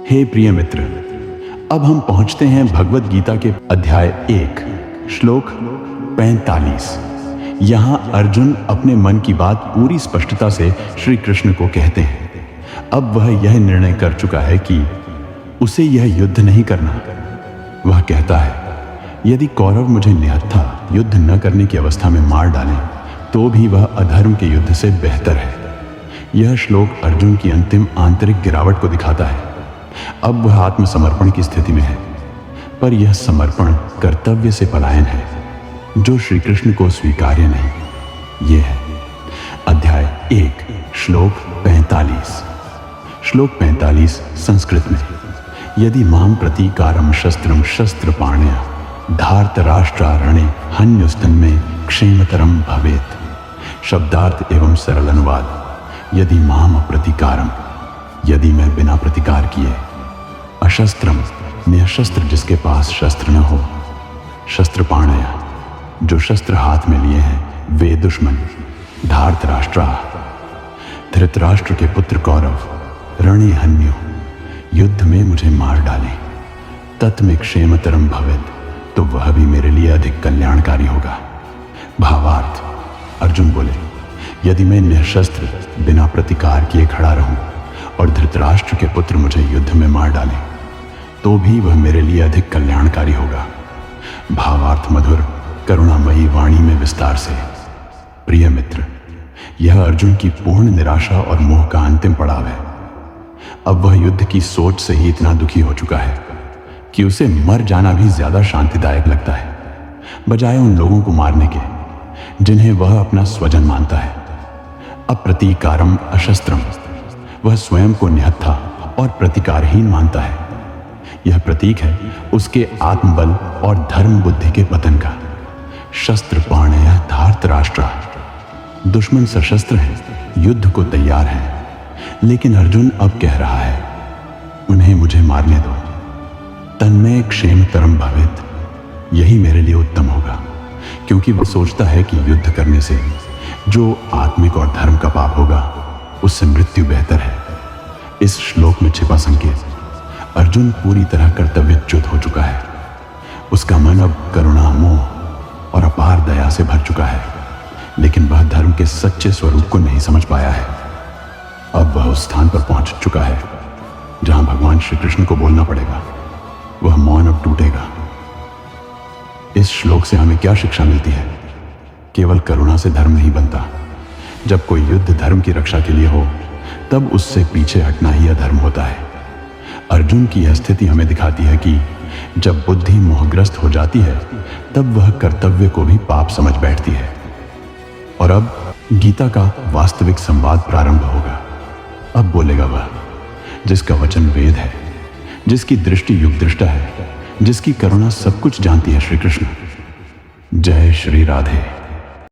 हे प्रिय मित्र, अब हम पहुंचते हैं भगवत गीता के अध्याय 1 श्लोक 45। यहाँ अर्जुन अपने मन की बात पूरी स्पष्टता से श्री कृष्ण को कहते हैं। अब वह यह निर्णय कर चुका है कि उसे यह युद्ध नहीं करना। वह कहता है, यदि कौरव मुझे निहत्था युद्ध न करने की अवस्था में मार डालें तो भी वह अधर्म के युद्ध से बेहतर है। यह श्लोक अर्जुन की अंतिम आंतरिक गिरावट को दिखाता है। अब वह आत्मसमर्पण की स्थिति में है, पर यह समर्पण कर्तव्य से पलायन है जो श्री कृष्ण को स्वीकार्य नहीं। यह है अध्याय 1 श्लोक 45। श्लोक 45 संस्कृत में, यदि माम प्रतीकारम शस्त्रम शस्त्रपाण्या धार्तराष्ट्रारणे हन्युस्तन्मे क्षेमतरम भवेत्। शब्दार्थ एवं सरल अनुवाद, यदि माम प्रतिकारम, यदि मैं बिना प्रतिकार किए, अशस्त्रम निशस्त्र जिसके पास शस्त्र न हो, शस्त्रपाणया जो शस्त्र हाथ में लिए हैं वे दुश्मन, धार्तराष्ट्रा धृतराष्ट्र के पुत्र कौरव, रणे हन्यु युद्ध में मुझे मार डालें, तत्मे क्षेमतरम भवेत् तो वह भी मेरे लिए अधिक कल्याणकारी होगा। भावार्थ, अर्जुन बोले, यदि मैं निशस्त्र बिना प्रतिकार किए खड़ा रहूं और धृतराष्ट्र के पुत्र मुझे युद्ध में मार डालें तो भी वह मेरे लिए अधिक कल्याणकारी होगा। भावार्थ मधुर करुणामयी वाणी में विस्तार से। प्रिय मित्र, यह अर्जुन की पूर्ण निराशा और मोह का अंतिम पड़ाव है। अब वह युद्ध की सोच से ही इतना दुखी हो चुका है कि उसे मर जाना भी ज्यादा शांतिदायक लगता है, बजाय उन लोगों को मारने के जिन्हें वह अपना स्वजन मानता है। अप्रतीकारम अशस्त्रम, वह स्वयं को निहत्था और प्रतिकारहीन मानता है। यह प्रतीक है उसके आत्मबल और धर्म बुद्धि के पतन का। शस्त्र पाणया धार्तराष्ट्रा, दुश्मन सशस्त्र है, युद्ध को तैयार है, लेकिन अर्जुन अब कह रहा है, उन्हें मुझे मारने दो, तन्मय क्षेमतरम भवेत्, यही मेरे लिए उत्तम होगा, क्योंकि वह सोचता है कि युद्ध करने से जो आत्मिक और धर्म का पाप होगा उससे मृत्यु बेहतर है। इस श्लोक में छिपा संकेत, अर्जुन पूरी तरह कर्तव्यच्युत हो चुका है। उसका मन अब करुणा, मोह और अपार दया से भर चुका है, लेकिन वह धर्म के सच्चे स्वरूप को नहीं समझ पाया है। अब वह उस स्थान पर पहुंच चुका है जहां भगवान श्री कृष्ण को बोलना पड़ेगा। वह मौन अब टूटेगा। इस श्लोक से हमें क्या शिक्षा मिलती है? केवल करुणा से धर्म नहीं बनता। जब कोई युद्ध धर्म की रक्षा के लिए हो तब उससे पीछे हटना ही अधर्म होता है। अर्जुन की यह स्थिति हमें दिखाती है कि जब बुद्धि मोहग्रस्त हो जाती है तब वह कर्तव्य को भी पाप समझ बैठती है। और अब गीता का वास्तविक संवाद प्रारंभ होगा। अब बोलेगा वह जिसका वचन वेद है, जिसकी दृष्टि युग दृष्टा है, जिसकी करुणा सब कुछ जानती है, श्री कृष्ण। जय श्री राधे।